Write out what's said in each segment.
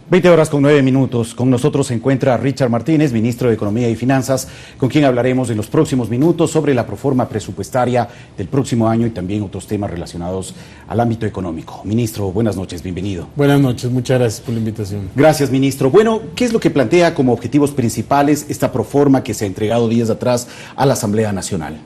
20 horas con 9 minutos. Con nosotros se encuentra Richard Martínez, ministro de Economía y Finanzas, con quien hablaremos en los próximos minutos sobre la proforma presupuestaria del próximo año y también otros temas relacionados al ámbito económico. Ministro, buenas noches, bienvenido. Buenas noches, muchas gracias por la invitación. Gracias, ministro. Bueno, ¿qué es lo que plantea como objetivos principales esta proforma que se ha entregado días atrás a la Asamblea Nacional?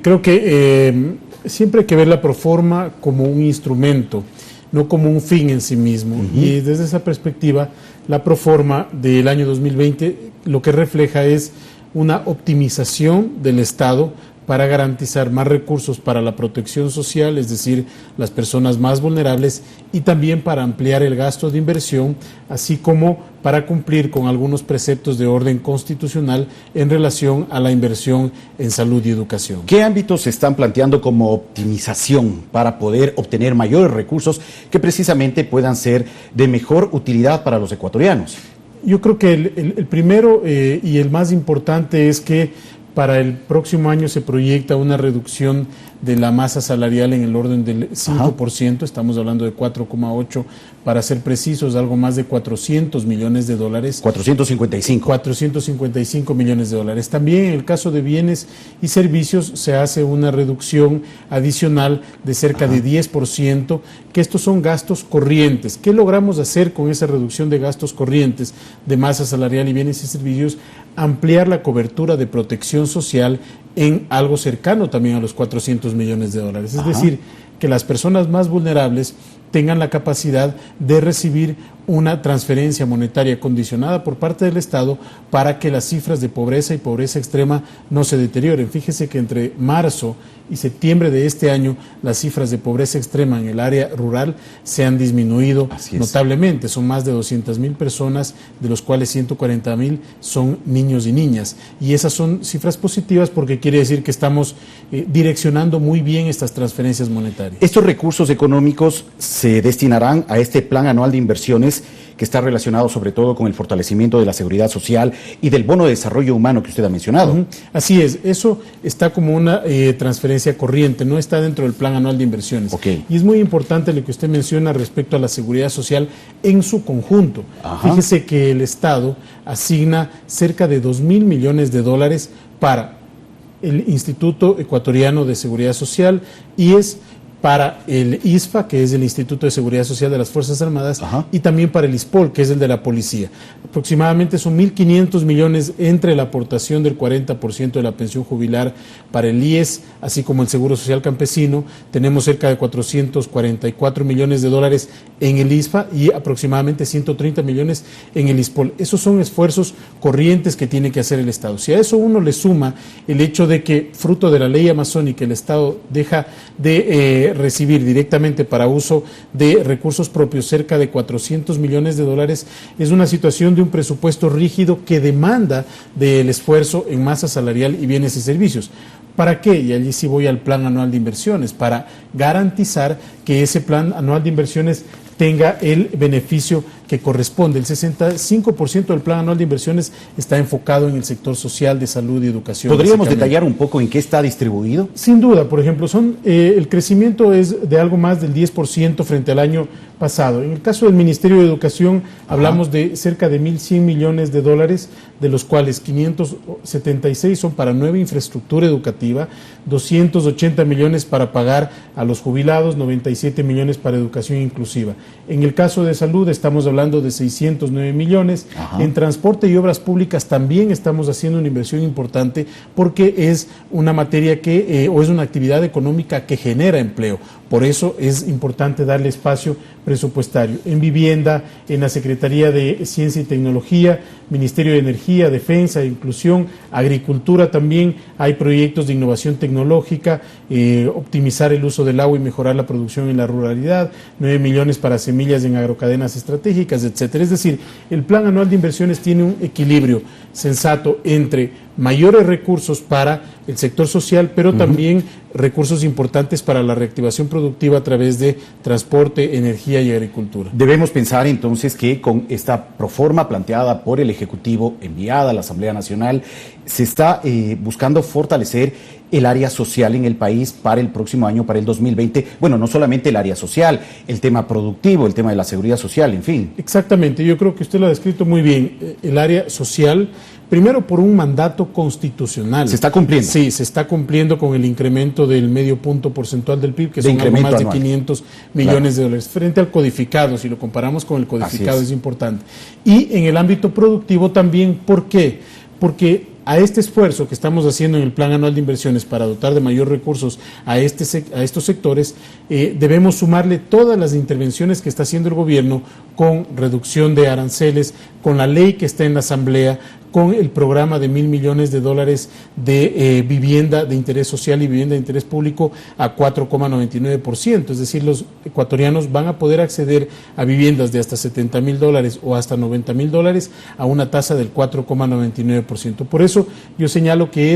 Creo que siempre hay que ver la proforma como un instrumento, no como un fin en sí mismo. Y desde esa perspectiva, la proforma del año 2020 lo que refleja es una optimización del Estado para garantizar más recursos para la protección social, es decir, las personas más vulnerables, y también para ampliar el gasto de inversión, así como para cumplir con algunos preceptos de orden constitucional en relación a la inversión en salud y educación. ¿Qué ámbitos se están planteando como optimización para poder obtener mayores recursos que precisamente puedan ser de mejor utilidad para los ecuatorianos? Yo creo que el primero y el más importante es que para el próximo año se proyecta una reducción de la masa salarial en el orden del 5%, estamos hablando de 4,8, para ser precisos, algo más de 400 millones de dólares. 455. 455 millones de dólares. También en el caso de bienes y servicios se hace una reducción adicional de cerca de 10%, que estos son gastos corrientes. ¿Qué logramos hacer con esa reducción de gastos corrientes de masa salarial y bienes y servicios? Ampliar la cobertura de protección social en algo cercano también a los 400 millones de dólares. Es decir, que las personas más vulnerables tengan la capacidad de recibir una transferencia monetaria condicionada por parte del Estado para que las cifras de pobreza y pobreza extrema no se deterioren. Fíjese que entre marzo y septiembre de este año las cifras de pobreza extrema en el área rural se han disminuido notablemente. Son más de 200,000 personas, de los cuales 140,000 son niños y niñas. Y esas son cifras positivas porque quiere decir que estamos direccionando muy bien estas transferencias monetarias. Estos recursos económicos se destinarán a este plan anual de inversiones que está relacionado sobre todo con el fortalecimiento de la seguridad social y del bono de desarrollo humano que usted ha mencionado. Así es, eso está como una transferencia corriente, no está dentro del plan anual de inversiones. Y es muy importante lo que usted menciona respecto a la seguridad social en su conjunto. Fíjese que el Estado asigna cerca de 2,000 millones de dólares para el Instituto Ecuatoriano de Seguridad Social y es para el ISFA, que es el Instituto de Seguridad Social de las Fuerzas Armadas, y también para el ISPOL, que es el de la Policía. Aproximadamente son 1.500 millones entre la aportación del 40% de la pensión jubilar para el IES, así como el Seguro Social Campesino. Tenemos cerca de 444 millones de dólares en el ISFA y aproximadamente 130 millones en el ISPOL. Esos son esfuerzos corrientes que tiene que hacer el Estado. Si a eso uno le suma el hecho de que, fruto de la ley amazónica, el Estado deja de recibir directamente para uso de recursos propios cerca de 400 millones de dólares, es una situación de un presupuesto rígido que demanda del esfuerzo en masa salarial y bienes y servicios. ¿Para qué? Y allí sí voy al plan anual de inversiones, para garantizar que ese plan anual de inversiones tenga el beneficio que corresponde. El 65% del plan anual de inversiones está enfocado en el sector social, de salud y educación. ¿Podríamos detallar un poco en qué está distribuido? Sin duda, por ejemplo, el crecimiento es de algo más del 10% frente al año pasado. En el caso del Ministerio de Educación hablamos de cerca de 1.100 millones de dólares, de los cuales 576 son para nueva infraestructura educativa, 280 millones para pagar a los jubilados, 97 millones para educación inclusiva. En el caso de salud estamos hablando de 609 millones. En transporte y obras públicas también estamos haciendo una inversión importante porque es una materia o es una actividad económica que genera empleo. Por eso es importante darle espacio presupuestario. En vivienda, en la Secretaría de Ciencia y Tecnología, Ministerio de Energía, Defensa e Inclusión, Agricultura también, hay proyectos de innovación tecnológica, optimizar el uso del agua y mejorar la producción en la ruralidad, 9 millones para semillas en agrocadenas estratégicas, etcétera. Es decir, el plan anual de inversiones tiene un equilibrio sensato entre mayores recursos para el sector social, pero también recursos importantes para la reactivación productiva a través de transporte, energía y agricultura. Debemos pensar entonces que con esta proforma planteada por el Ejecutivo, enviada a la Asamblea Nacional, se está buscando fortalecer el área social en el país para el próximo año, para el 2020. Bueno, no solamente el área social, el tema productivo, productivo, el tema de la seguridad social, en fin. Exactamente, yo creo que usted lo ha descrito muy bien. El área social, primero por un mandato constitucional. ¿Se está cumpliendo? Sí, se está cumpliendo con el incremento del medio punto porcentual del PIB, que son algo más de 500 millones de dólares. Frente al codificado, si lo comparamos con el codificado, es importante. Y en el ámbito productivo también, ¿por qué? Porque a este esfuerzo que estamos haciendo en el Plan Anual de Inversiones para dotar de mayor recursos a estos sectores, debemos sumarle todas las intervenciones que está haciendo el gobierno con reducción de aranceles, con la ley que está en la Asamblea, con el programa de $1.000 millones de vivienda de interés social y vivienda de interés público a 4,99%. Es decir, los ecuatorianos van a poder acceder a viviendas de hasta $70.000 o hasta $90.000 a una tasa del 4,99%. Por eso yo señalo que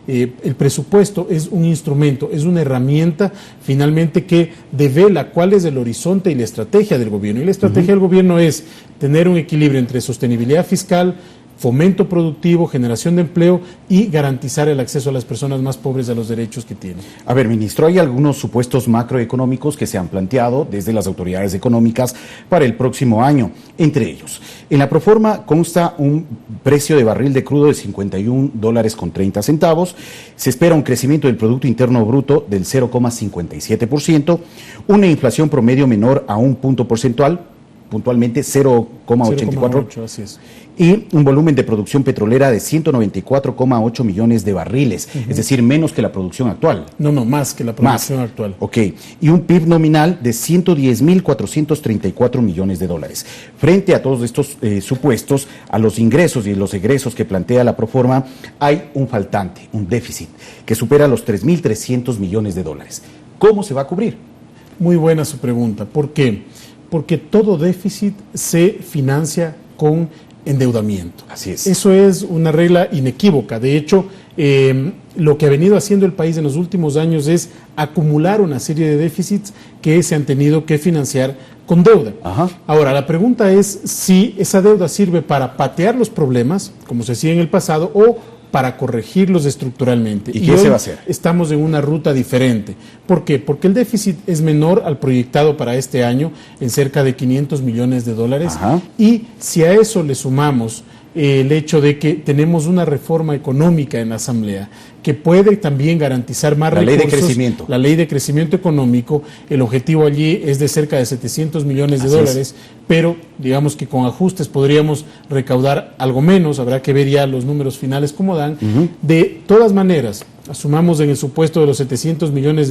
el presupuesto es un instrumento, es una herramienta finalmente que devela cuál es el horizonte y la estrategia del gobierno. Y la estrategia del gobierno es tener un equilibrio entre sostenibilidad fiscal, fomento productivo, generación de empleo y garantizar el acceso a las personas más pobres a los derechos que tienen. A ver, ministro, hay algunos supuestos macroeconómicos que se han planteado desde las autoridades económicas para el próximo año. Entre ellos, en la proforma consta un precio de barril de crudo de $51.30. Se espera un crecimiento del Producto Interno Bruto del 0,57%, una inflación promedio menor a un punto porcentual, puntualmente 0,84%, así es. Y un volumen de producción petrolera de 194,8 millones de barriles, es decir, menos que la producción actual. No, más que la producción actual. Ok, y un PIB nominal de 110.434 millones de dólares. Frente a todos estos supuestos, a los ingresos y los egresos que plantea la proforma, hay un faltante, un déficit, que supera los 3.300 millones de dólares. ¿Cómo se va a cubrir? Muy buena su pregunta. ¿Por qué? Porque todo déficit se financia con endeudamiento. Así es. Eso es una regla inequívoca. De hecho, lo que ha venido haciendo el país en los últimos años es acumular una serie de déficits que se han tenido que financiar con deuda. Ajá. Ahora, la pregunta es si esa deuda sirve para patear los problemas, como se hacía en el pasado, o para corregirlos estructuralmente. ¿Y qué se va a hacer? Estamos en una ruta diferente. ¿Por qué? Porque el déficit es menor al proyectado para este año en cerca de $500 millones. Ajá. Y si a eso le sumamos el hecho de que tenemos una reforma económica en la Asamblea que puede también garantizar más recursos. La ley de crecimiento. La ley de crecimiento económico, el objetivo allí es de cerca de $700 millones, pero digamos que con ajustes podríamos recaudar algo menos, habrá que ver ya los números finales cómo dan. De todas maneras, asumamos en el supuesto de los $700 millones,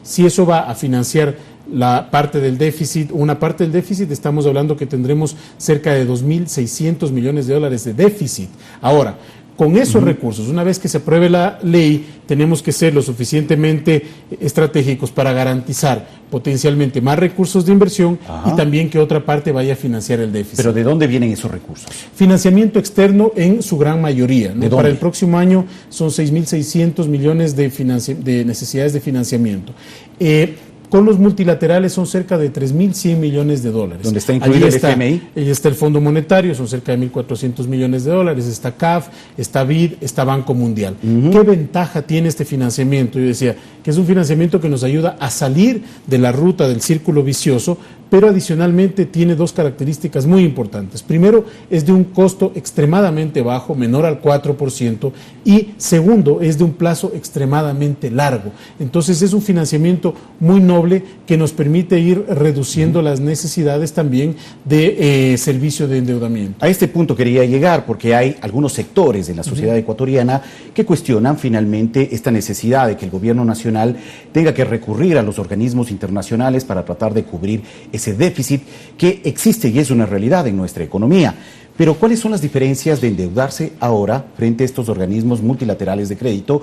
si eso va a financiar la parte del déficit, una parte del déficit, estamos hablando que tendremos cerca de 2.600 millones de dólares de déficit. Ahora, con esos recursos, una vez que se apruebe la ley, tenemos que ser lo suficientemente estratégicos para garantizar potencialmente más recursos de inversión y también que otra parte vaya a financiar el déficit. ¿Pero de dónde vienen esos recursos? Financiamiento externo en su gran mayoría, ¿no? ¿De dónde? Para el próximo año son 6.600 millones de necesidades de financiamiento. Con los multilaterales son cerca de 3.100 millones de dólares. ¿Dónde está incluido el FMI? Ahí está el Fondo Monetario, son cerca de 1.400 millones de dólares. Está CAF, está BID, está Banco Mundial. ¿Qué ventaja tiene este financiamiento? Yo decía que es un financiamiento que nos ayuda a salir de la ruta del círculo vicioso, pero adicionalmente tiene dos características muy importantes. Primero, es de un costo extremadamente bajo, menor al 4%, y segundo, es de un plazo extremadamente largo. Entonces es un financiamiento muy noble que nos permite ir reduciendo las necesidades también de servicio de endeudamiento. A este punto quería llegar porque hay algunos sectores de la sociedad ecuatoriana que cuestionan finalmente esta necesidad de que el gobierno nacional tenga que recurrir a los organismos internacionales para tratar de cubrir ese déficit que existe y es una realidad en nuestra economía. Pero ¿cuáles son las diferencias de endeudarse ahora frente a estos organismos multilaterales de crédito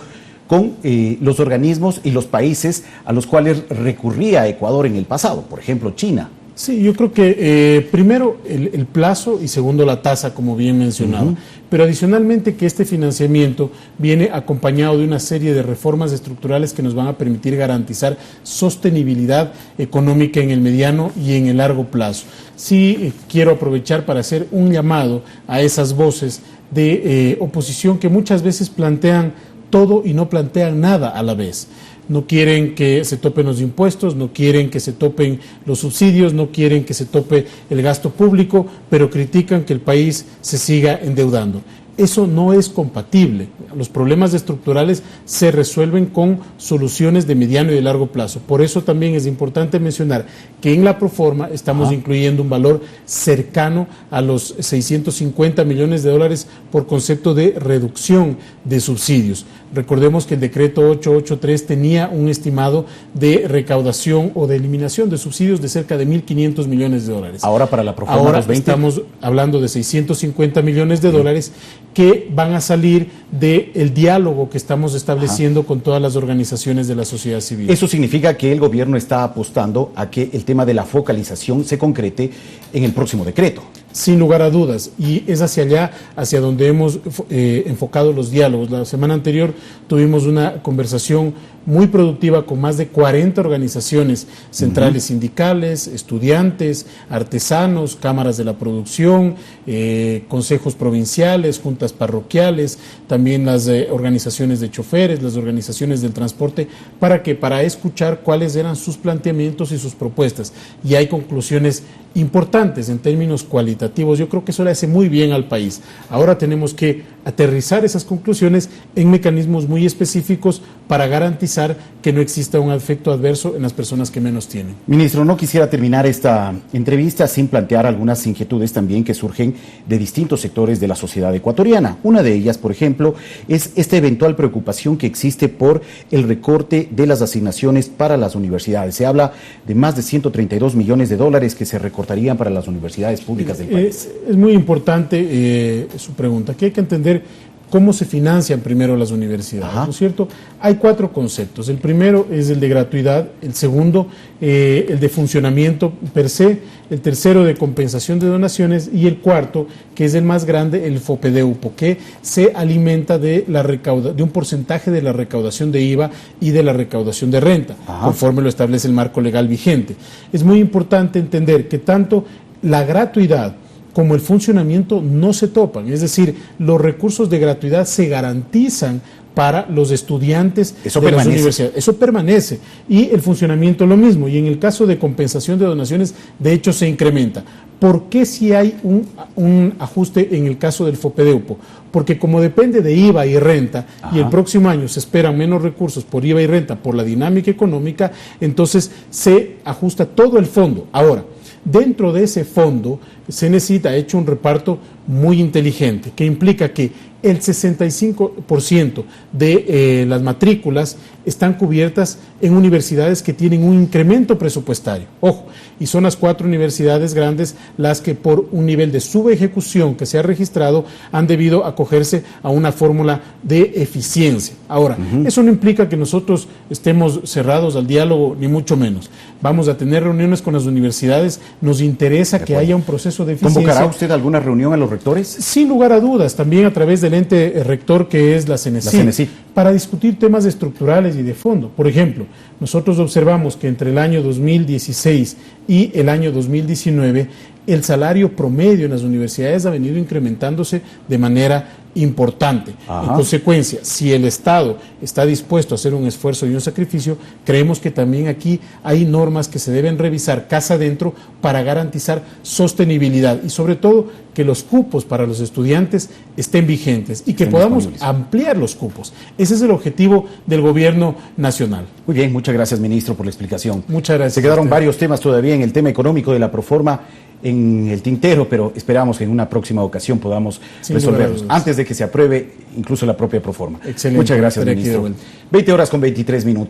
con los organismos y los países a los cuales recurría Ecuador en el pasado, por ejemplo China? Sí, yo creo que primero el plazo y segundo la tasa, como bien mencionaba. Pero adicionalmente que este financiamiento viene acompañado de una serie de reformas estructurales que nos van a permitir garantizar sostenibilidad económica en el mediano y en el largo plazo. Sí, quiero aprovechar para hacer un llamado a esas voces de oposición que muchas veces plantean todo y no plantean nada a la vez. no quieren que se topen los impuestos, no quieren que se topen los subsidios, no quieren que se tope el gasto público, pero critican que el país se siga endeudando. Eso no es compatible. Los problemas estructurales se resuelven con soluciones de mediano y de largo plazo. Por eso también es importante mencionar que en la proforma estamos incluyendo un valor cercano a los 650 millones de dólares por concepto de reducción de subsidios. Recordemos que el decreto 883 tenía un estimado de recaudación o de eliminación de subsidios de cerca de 1.500 millones de dólares. Ahora para la proforma Ahora 2020. estamos hablando de 650 millones de dólares que van a salir del diálogo que estamos estableciendo con todas las organizaciones de la sociedad civil. Eso significa que el gobierno está apostando a que el tema de la focalización se concrete en el próximo decreto. Sin lugar a dudas, y es hacia allá, hacia donde hemos enfocado los diálogos. La semana anterior tuvimos una conversación muy productiva con más de 40 organizaciones centrales sindicales, estudiantes, artesanos, cámaras de la producción, consejos provinciales, juntas parroquiales, también las organizaciones de choferes, las organizaciones del transporte, para escuchar cuáles eran sus planteamientos y sus propuestas. Y hay conclusiones importantes en términos cualitativos. Yo creo que eso le hace muy bien al país. Ahora tenemos que aterrizar esas conclusiones en mecanismos muy específicos para garantizar que no exista un efecto adverso en las personas que menos tienen. Ministro, no quisiera terminar esta entrevista sin plantear algunas inquietudes también que surgen de distintos sectores de la sociedad ecuatoriana. Una de ellas, por ejemplo, es esta eventual preocupación que existe por el recorte de las asignaciones para las universidades. Se habla de más de 132 millones de dólares que se recortarían para las universidades públicas del país. Es muy importante su pregunta, que hay que entender cómo se financian primero las universidades, ¿no es cierto? Hay 4 conceptos. El primero es el de gratuidad, el segundo, el de funcionamiento per se, el tercero de compensación de donaciones y el cuarto, que es el más grande, el FOPEDEUPO, que se alimenta de un porcentaje de la recaudación de IVA y de la recaudación de renta, conforme lo establece el marco legal vigente. Es muy importante entender que tanto la gratuidad como el funcionamiento no se topan, es decir, los recursos de gratuidad se garantizan para los estudiantes de las universidades. Eso permanece. Y el funcionamiento lo mismo. Y en el caso de compensación de donaciones, de hecho, se incrementa. ¿Por qué si hay un ajuste en el caso del FOPEDEUPO? Porque como depende de IVA y renta, y el próximo año se esperan menos recursos por IVA y renta por la dinámica económica, entonces se ajusta todo el fondo. Ahora, dentro de ese fondo se necesita hecho un reparto muy inteligente, que implica que el 65% de las matrículas están cubiertas en universidades que tienen un incremento presupuestario. Ojo, y son las 4 universidades grandes las que por un nivel de subejecución que se ha registrado han debido acogerse a una fórmula de eficiencia. Ahora, eso no implica que nosotros estemos cerrados al diálogo, ni mucho menos. Vamos a tener reuniones con las universidades, nos interesa que haya un proceso de eficiencia. ¿Convocará usted alguna reunión a los rectores? Sin lugar a dudas, también a través del ente rector que es la CENESID, para discutir temas estructurales y de fondo. Por ejemplo, nosotros observamos que entre el año 2016 y el año 2019 el salario promedio en las universidades ha venido incrementándose de manera importante. En consecuencia, si el Estado está dispuesto a hacer un esfuerzo y un sacrificio, creemos que también aquí hay normas que se deben revisar casa adentro para garantizar sostenibilidad y sobre todo que los cupos para los estudiantes estén vigentes y que podamos ampliar los cupos. Ese es el objetivo del gobierno nacional. Muy bien, muchas gracias, ministro, por la explicación. Muchas gracias. Se quedaron varios temas todavía en el tema económico de la proforma en el tintero, pero esperamos que en una próxima ocasión podamos resolverlos antes de que se apruebe incluso la propia proforma. Excelente. Muchas gracias, ministro. 20 horas con 23 minutos.